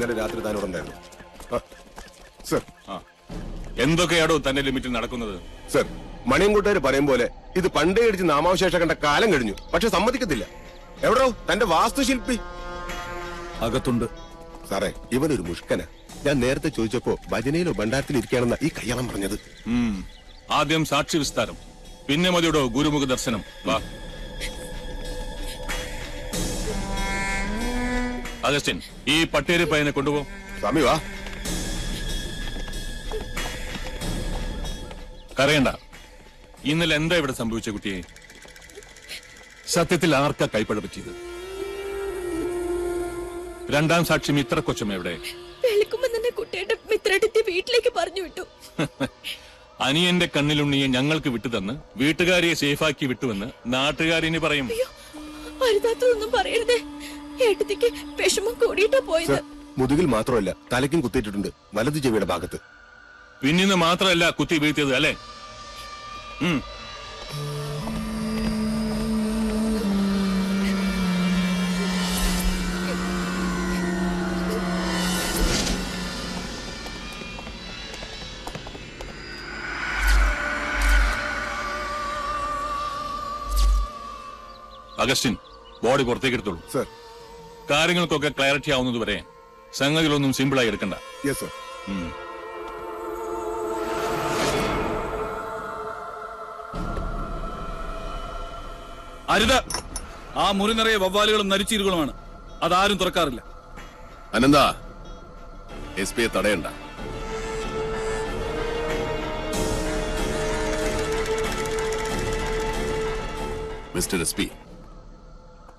ഇന്നലെ രാത്രി താനോട് ഉണ്ടായിരുന്നു. സർ, എന്തൊക്കെയാണോ തന്റെ ലിമിറ്റിൽ നടക്കുന്നത്? സർ, മണിയൻകുട്ടേര് പറയും പോലെ ഇത് പണ്ടേ അടിച്ച് നാമാവശേഷം കണ്ട കാലം കഴിഞ്ഞു. പക്ഷെ സമ്മതിക്കത്തില്ല. എവിടോ തന്റെ വാസ്തുശില്പി? അകത്തുണ്ട് സാറേ, ഇവനൊരു മുഷ്കന. ഞാൻ നേരത്തെ ചോദിച്ചപ്പോ ഭജനയിലോ ഭണ്ഡാരത്തിൽ ഇരിക്കുകയാണെന്ന ഈ കയ്യാളം പറഞ്ഞത്. ആദ്യം സാക്ഷി വിസ്താരം, പിന്നെ മതിയോടോ ഗുരുമുഖ ദർശനം. വാ അഗസ്റ്റിൻ, ഈ പട്ടേരി പയ്യനെ കൊണ്ടുപോ. സ്വാമി വാ. കരയണ്ട. ഇന്നലെ എന്താ ഇവിടെ സംഭവിച്ച കുട്ടിയെ? സത്യത്തിൽ ആർക്കാ കൈപ്പഴ പറ്റിയത്? രണ്ടാം സാക്ഷ്യം ഇത്ര കൊച്ചം എവിടെ? കുട്ടിയുടെ മിത്രത്തെ വീട്ടിലേക്ക് പറഞ്ഞു വിട്ടു. അനിയന്റെ കണ്ണിലുണ്ണിയെ ഞങ്ങൾക്ക് വിട്ടുതന്ന് വീട്ടുകാരിയെ സേഫാക്കി വിട്ടുവെന്ന് നാട്ടുകാരിനി പറയും. അരുതാത്തതൊന്നും പറയരുതേ. ഏട്ടത്തിക്ക് വിഷമം കൂടിയിട്ടാ പോയത്. മുതുകിൽ മാത്രമല്ല, തലയ്ക്കും കുത്തിയിട്ടുണ്ട്, വലതു ചെവിയുടെ ഭാഗത്ത്. പിന്നിന്ന് മാത്രമല്ല കുത്തി വീഴ്ത്തിയത് അല്ലേ? അഗസ്റ്റിൻ, ബോഡി പുറത്തേക്ക് എടുത്തോളൂ. സർ. കാര്യങ്ങൾക്കൊക്കെ ക്ലാരിറ്റി ആവുന്നതുവരെ സംഗതികളൊന്നും സിമ്പിളായി എടുക്കണ്ട. Yes sir. അരുത്. ആ മുറി നിറയെ വവ്വാലുകളും നരിച്ചീരുകളുമാണ്. അതാരും തുറക്കാറില്ല. അനന്ത, എസ് പിയെ തടയണ്ട. മിസ്റ്റർ എസ് പി,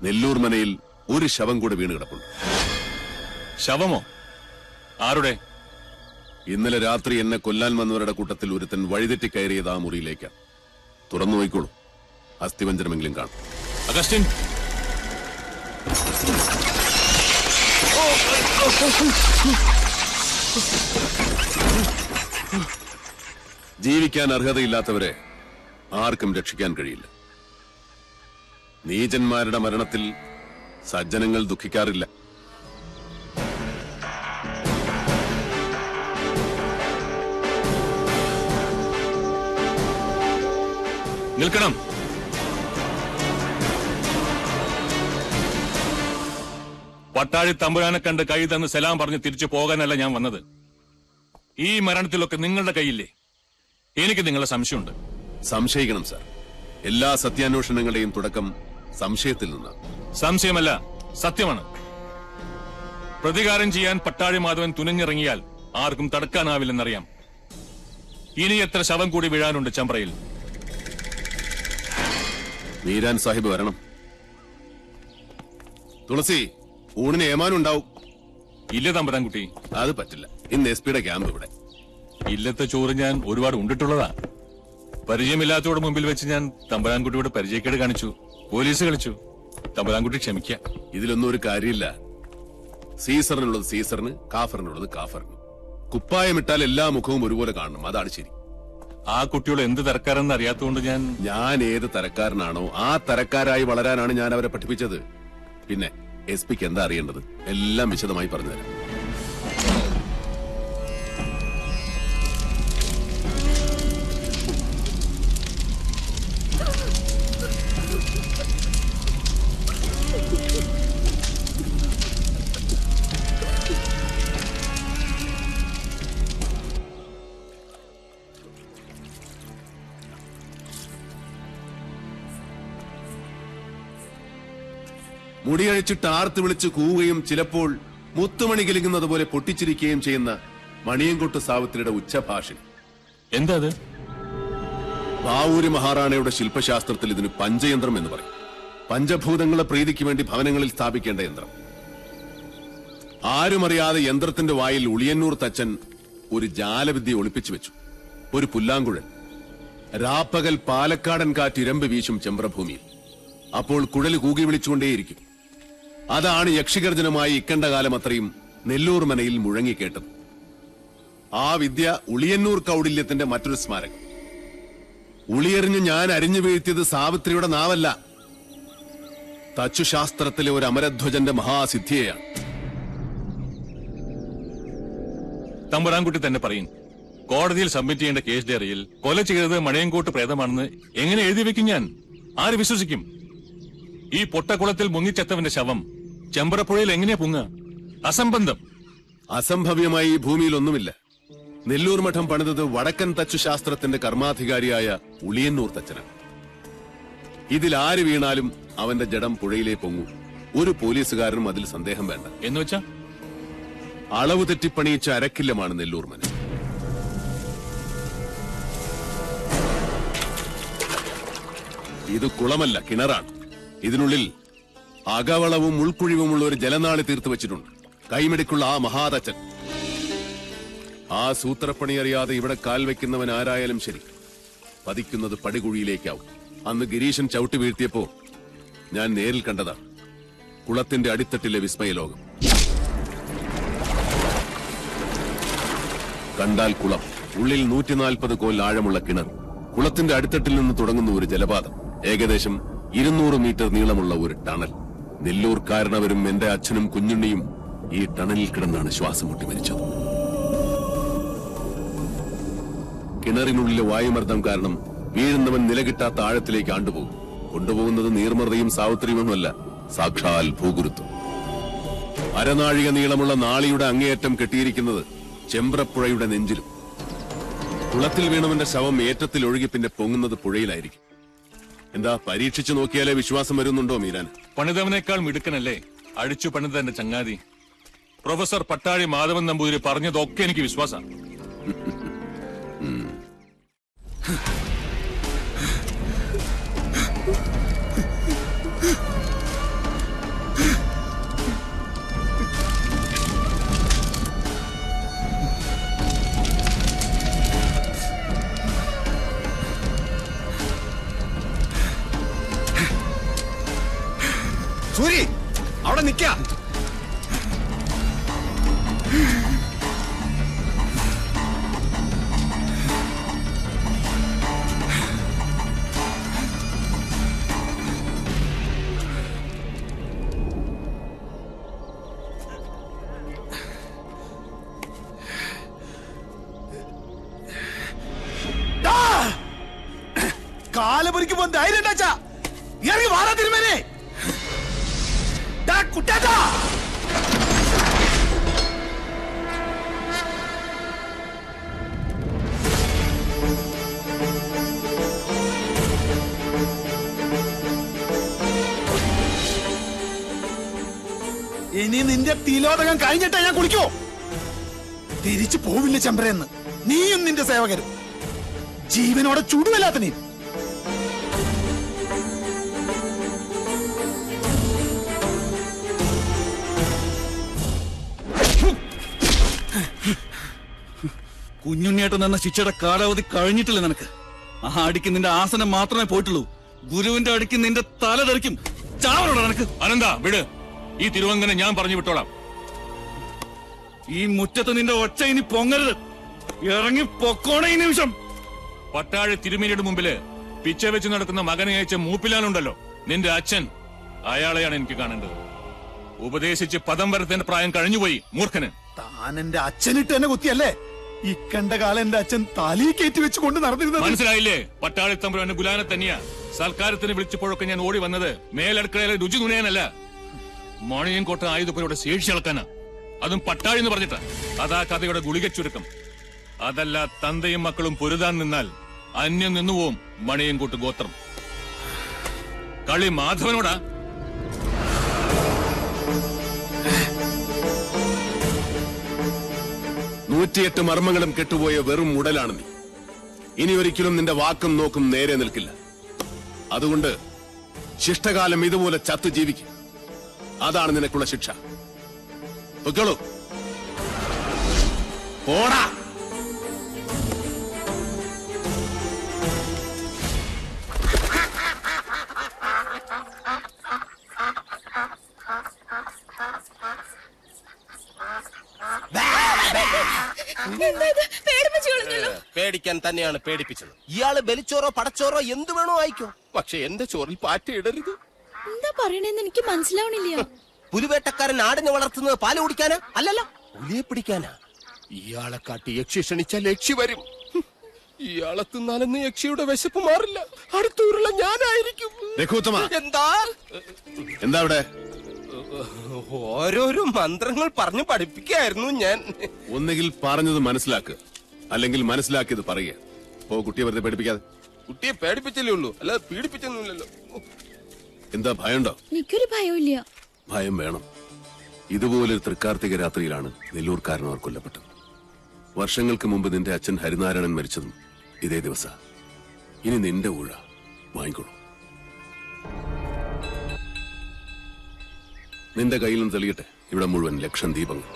നെല്ലൂർ മനയിൽ ഒരു ശവം കൂടെ വീണ് കിടപ്പുണ്ട്. ശവമോ? ആരുടെ? ഇന്നലെ രാത്രി എന്നെ കൊല്ലാൻ വന്നവരുടെ കൂട്ടത്തിൽ ഒരുത്തൻ വഴിതെറ്റി കയറിയത് ആ മുറിയിലേക്കാണ്. തുറന്നു നോയിക്കോളൂ, അസ്ഥിവഞ്ചനമെങ്കിലും കാണും. അഗസ്റ്റിൻ, ജീവിക്കാൻ അർഹതയില്ലാത്തവരെ ആർക്കും രക്ഷിക്കാൻ കഴിയില്ല. നീചന്മാരുടെ മരണത്തിൽ സജ്ജനങ്ങൾ ദുഃഖിക്കാറില്ല. നിൽക്കണം. പട്ടാഴി തമ്പുരാനെ കണ്ട് കൈ തന്ന് സലാം പറഞ്ഞ് തിരിച്ചു പോകാനല്ല ഞാൻ വന്നത്. ഈ മരണത്തിലൊക്കെ നിങ്ങളുടെ കൈയില്ലേ? എനിക്ക് നിങ്ങളെ സംശയമുണ്ട്. സംശയിക്കണം സാർ. എല്ലാ സത്യാന്വേഷണങ്ങളുടെയും തുടക്കം സംശയത്തിൽ നിന്നാണ്. സംശയമല്ല, സത്യമാണ്. പ്രതികാരം ചെയ്യാൻ പട്ടാഴി മാധവൻ തുനിഞ്ഞിറങ്ങിയാൽ ആർക്കും തടുക്കാനാവില്ലെന്നറിയാം. ഇനി എത്ര ശവം കൂടി വീഴാനുണ്ട് ചമ്പ്രയിൽ? മീരാൻ സാഹിബ് വരണം. തുളസി, ഊണിന് ഏമാനുണ്ടാവും. ഇല്ല തമ്പുരാൻകുട്ടി, അത് പറ്റില്ല. ഇന്ന് എസ് പിയുടെ ക്യാമ്പ് ഇവിടെ. ഇല്ലത്തെ ചോറ് ഞാൻ ഒരുപാട് ഉണ്ടിട്ടുള്ളതാ. പരിചയമില്ലാത്തവരുടെ മുമ്പിൽ വെച്ച് ഞാൻ തമ്പുരാൻകുട്ടിയോട് പരിചയക്കേട് കാണിച്ചു, പോലീസ് കളിച്ചു. തമ്പുരാൻകുട്ടി ക്ഷമിക്കുക. ഇതിലൊന്നും ഒരു കാര്യമില്ല. സീസറിനുള്ളത് സീസറിന്, കാഫറിനുള്ളത് കാഫറിന്. കുപ്പായമിട്ടാൽ എല്ലാ മുഖവും ഒരുപോലെ കാണണം, അതാണ് ശരി. ആ കുട്ടിയോട് എന്ത് തരക്കാരെന്ന് അറിയാത്തതുകൊണ്ട് ഞാൻ ഏത് തരക്കാരനാണോ ആ തരക്കാരായി വളരാനാണ് ഞാൻ അവരെ പഠിപ്പിച്ചത്. പിന്നെ എസ് പിക്ക് എന്താ അറിയേണ്ടത്? എല്ലാം വിശദമായി പറഞ്ഞുതരാം. മുടിയഴിച്ചിട്ട് ആർത്ത് വിളിച്ച് കൂവുകയും ചിലപ്പോൾ മുത്തുമണി കിലുങ്ങുന്നത് പോലെ പൊട്ടിച്ചിരിക്കുകയും ചെയ്യുന്ന മണിയൻകുട്ട് സാവിത്രിയുടെ ഉച്ചഭാഷി. എന്താ അത്? പാവൂരി മഹാറാണയുടെ ശില്പശാസ്ത്രത്തിൽ ഇതിന് പഞ്ചയന്ത്രം എന്ന് പറയും. പഞ്ചഭൂതങ്ങളെ പ്രീതിക്ക് വേണ്ടി ഭവനങ്ങളിൽ സ്ഥാപിക്കേണ്ട യന്ത്രം. ആരുമറിയാതെ യന്ത്രത്തിന്റെ വായിൽ ഉളിയന്നൂർ തച്ചൻ ഒരു ജാലവിദ്യ ഒളിപ്പിച്ചു വെച്ചു. ഒരു പുല്ലാങ്കുഴൽ. രാപ്പകൽ പാലക്കാടൻ കാറ്റിരമ്പ് വീശും ചെമ്പ്രഭൂമിയിൽ. അപ്പോൾ കുഴൽ കൂകി വിളിച്ചുകൊണ്ടേയിരിക്കും. അതാണ് യക്ഷിഗർജനമായി ഇക്കണ്ട കാലം അത്രയും നെല്ലൂർ മനയിൽ മുഴങ്ങിക്കേട്ടത്. ആ വിദ്യ ഉളിയന്നൂർ കൗടില്യത്തിന്റെ മറ്റൊരു സ്മാരകം. ഉളിയെറിഞ്ഞ് ഞാൻ അരിഞ്ഞു വീഴ്ത്തിയത് സാവിത്രിയുടെ നാവല്ല, തച്ചുശാസ്ത്രത്തിലെ ഒരു അമരധ്വജന്റെ മഹാസിദ്ധിയെയാണ്. തമ്പുരാൻകുട്ടി തന്നെ പറയും. കോടതിയിൽ സബ്മിറ്റ് ചെയ്യേണ്ട കേസ് ഡയറിയിൽ കൊല ചെയ്തത് മണയൻകോട്ട് പ്രേതമാണെന്ന് എങ്ങനെ എഴുതി വെക്കും ഞാൻ? ആര് വിശ്വസിക്കും? ഈ പൊട്ടക്കുളത്തിൽ മുങ്ങിച്ചെത്തവന്റെ ശവം ചെമ്പ്രപ്പുഴയിൽ എങ്ങനെയാ പൊങ്ങുക? അസംബന്ധം. അസംഭവ്യമായി ഈ ഭൂമിയിൽ ഒന്നുമില്ല. നെല്ലൂർ മഠം പണിതത് വടക്കൻ തച്ചു ശാസ്ത്രത്തിന്റെ കർമാധികാരിയായ ഉളിയന്നൂർ തച്ചനാണ്. ഇതിൽ ആര് വീണാലും അവന്റെ ജഡം പുഴയിലേ പൊങ്ങൂ. ഒരു പോലീസുകാരനും അതിൽ സന്ദേഹം വേണ്ട. എന്നുവെച്ചാ അളവ് തെറ്റിപ്പണിയിച്ച അരക്കില്ലമാണ് നെല്ലൂർ മന. ഇത് കുളമല്ല, കിണറാണ്. ഇതിനുള്ളിൽ അകവളവും ഉൾക്കുഴിവുമുള്ള ഒരു ജലനാളി തീർത്തു വെച്ചിട്ടുണ്ട്. കൈമിടിക്കുള്ള ആ മഹാതച്ചൻ. ആ സൂത്രപ്പണി അറിയാതെ ഇവിടെ കാൽ വെക്കുന്നവൻ ആരായാലും ശരി, പതിക്കുന്നത് പടികുഴിയിലേക്കാവും. അന്ന് ഗിരീശൻ ചവിട്ടി വീഴ്ത്തിയപ്പോ ഞാൻ നേരിൽ കണ്ടതാണ് കുളത്തിന്റെ അടിത്തട്ടിലെ വിസ്മയലോകം. കണ്ടാൽ കുളം, ഉള്ളിൽ 140 കോൽ ആഴമുള്ള കിണർ, കുളത്തിന്റെ അടിത്തട്ടിൽ നിന്ന് തുടങ്ങുന്ന ഒരു ജലപാതം, ഏകദേശം 200 മീറ്റർ നീളമുള്ള ഒരു ടണൽ. നെല്ലൂർക്കാരനവരും എന്റെ അച്ഛനും കുഞ്ഞുണ്ണിയും ഈ ടണലിൽ കിടന്നാണ് ശ്വാസം മുട്ടി മരിച്ചത്. കിണറിനുള്ളിലെ വായുമർദ്ദം കാരണം വീഴുന്നവൻ നിലകിട്ടാത്ത ആഴത്തിലേക്ക് ആണ്ടുപോകും. കൊണ്ടുപോകുന്നത് നീർമർദ്ദയും സാവിത്രിയുമൊന്നുമല്ല, സാക്ഷാൽ ഭൂഗുരുത്വം. അരനാഴിക നീളമുള്ള നാളിയുടെ അങ്ങേയറ്റം കെട്ടിയിരിക്കുന്നത് ചെമ്പ്രപ്പുഴയുടെ നെഞ്ചിലും. കുളത്തിൽ വീണവന്റെ ശവം ഏറ്റത്തിൽ ഒഴുകി പിന്നെ പൊങ്ങുന്നത് പുഴയിലായിരിക്കും. എന്താ, പരീക്ഷിച്ചു നോക്കിയാലേ വിശ്വാസം വരുന്നുണ്ടോ മീരാൻ? പണിതവനേക്കാൾ മിടുക്കനല്ലേ അഴിച്ചു പണിത എന്റെ ചങ്ങാതി പ്രൊഫസർ പട്ടാഴി മാധവൻ നമ്പൂതിരി പറഞ്ഞതൊക്കെ എനിക്ക് വിശ്വാസം. സൂരി, അവിടെ നിക്ക. കാലപുരിക്കുമ്പോ ധൈര്യം ഉണ്ടാച്ചാ ഇറങ്ങി വാടാ തിരുമേനെ. കുട്ടാ ഇനി നിന്റെ തിലോദകം കഴിഞ്ഞിട്ടാ ഞാൻ കുളിക്കോ? തിരിച്ചു പോവില്ല ചെമ്പ്രയെന്ന് നീയും നിന്റെ സേവകരും. ജീവനോടെ ചൂടുവല്ലാത്ത നീ. കുഞ്ഞുണ്ണിയേട്ടൻ എന്ന ശിക്ഷയുടെ കാലാവധി കഴിഞ്ഞിട്ടില്ല നിനക്ക്. ആ അടിക്ക് നിന്റെ ആസനം മാത്രമേ പോയിട്ടുള്ളൂ. ഗുരുവിന്റെ അടിക്ക് നിന്റെ തല തെറിക്കും. ചാവണോടാ നിനക്ക്. അനന്താ വിട്, ഈ തിരുവങ്കനെ ഞാൻ പറഞ്ഞു വിട്ടോളാം. ഈ മുറ്റത്ത് നിന്റെ ഒച്ച ഇനി പൊങ്ങരുത്. ഇറങ്ങി പൊക്കോണ ഈ നിമിഷം. പട്ടാഴി തിരുമേനിയുടെ മുമ്പില് പിച്ച വെച്ച് നടക്കുന്ന മകനെ അയച്ച മൂപ്പിലാനുണ്ടല്ലോ, നിന്റെ അച്ഛൻ, അയാളെയാണ് എനിക്ക് കാണേണ്ടത്. ഉപദേശിച്ച് പദം വരത്തേണ്ട പ്രായം കഴിഞ്ഞുപോയി മൂർഖന്. താൻ എന്റെ അച്ഛനിട്ട് എന്നെ കുത്തിയല്ലേ? ഇക്കണ്ട കാലം എന്റെ അച്ഛൻ തലയിൽ കയറ്റി വെച്ച് കൊണ്ട് നടന്നിരുന്നത് മനസ്സിലായില്ലേ? പട്ടാളി തമ്പുരാന്റെ ഗുലാനെ തന്നെയാ സൽക്കാരത്തിന് വിളിച്ചപ്പോഴൊക്കെ ഞാൻ ഓടി വന്നത് മേലടുക്കളയിലെ രുചി നുണയാനല്ല, മണിയൻകോട്ട ആയുധപ്പുരയുടെ ശേഷി അളക്കാനാ. അതും പട്ടാഴി എന്ന് പറഞ്ഞിട്ടാ. അതാ കഥയുടെ ഗുളിക ചുരുക്കം. അതല്ല, തന്തയും മക്കളും പൊരുതാൻ നിന്നാൽ അന്യം നിന്നുപോവും മണിയൻകോട്ട് ഗോത്രം. കളി മാധവനോടാ. 108 മർമ്മങ്ങളും കെട്ടുപോയ വെറും ഉടലാണ് നീ. ഇനി ഒരിക്കലും നിന്റെ വാക്കും നോക്കും നേരെ നിൽക്കില്ല. അതുകൊണ്ട് ശിഷ്ടകാലം ഇതുപോലെ ചത്തു ജീവിക്കും. അതാണ് നിനക്കുള്ള ശിക്ഷ. പൊയ്ക്കോളൂ. പോടാ. പേടിക്കാൻ തന്നെയാണ് പേടിപ്പിച്ചത്. ഇയാള് ബലിച്ചോറോ പടച്ചോറോ എന്ത് വേണോ ആയിക്കോ, പക്ഷെ എന്റെ ചോറിൽ പാറ്റയിടരുത്. എന്താ പറയണെന്ന് എനിക്ക് മനസ്സിലാവണില്ല. പുലിവേട്ടക്കാരൻ ആടിനെ വളർത്തുന്നത് പാല് കുടിക്കാനാ? അല്ലല്ല, പുലിയെ പിടിക്കാനാ. ഇയാളെ കാട്ടി യക്ഷി ക്ഷണിച്ചാൽ യക്ഷി വരും. ഇയാളെ തിന്നാലെന്ന് യക്ഷിയുടെ വിശപ്പ് മാറില്ല. അടുത്ത ഉരുള ഞാനായിരിക്കും. രഘുത്തമ, എന്താ എന്താ അവിടെ? ഓരോരോ മന്ത്രങ്ങൾ പറഞ്ഞു പഠിപ്പിക്കായിരുന്നു ഞാൻ. ഒന്നുകിൽ പറഞ്ഞത് മനസ്സിലാക്കുക, അല്ലെങ്കിൽ മനസ്സിലാക്കിയത് പറയുക. ഓ, കുട്ടിയെ വെറുതെ പഠിപ്പിക്കാതെ. കുട്ടിയെ പേടിപ്പിച്ചല്ലേ ഉള്ളൂ, അല്ലാതെ പീഡിപ്പിച്ചൊന്നുമില്ലല്ലോ. എന്താ, ഭയമുണ്ടോ? എനിക്കൊരു ഭയമില്ല. ഭയം വേണം. ഇതുപോലൊരു തൃക്കാർത്തിക രാത്രിയിലാണ് നെല്ലൂർക്കാരനവർ കൊല്ലപ്പെട്ടത്. വർഷങ്ങൾക്ക് മുമ്പ് നിന്റെ അച്ഛൻ ഹരിനാരായണൻ മരിച്ചതും ഇതേ ദിവസ. ഇനി നിന്റെ ഊഴ വാങ്ങിക്കോളൂ. നിന്റെ കയ്യിലും തെളിയട്ടെ ഇവിടെ മുഴുവൻ ലക്ഷം ദീപങ്ങൾ.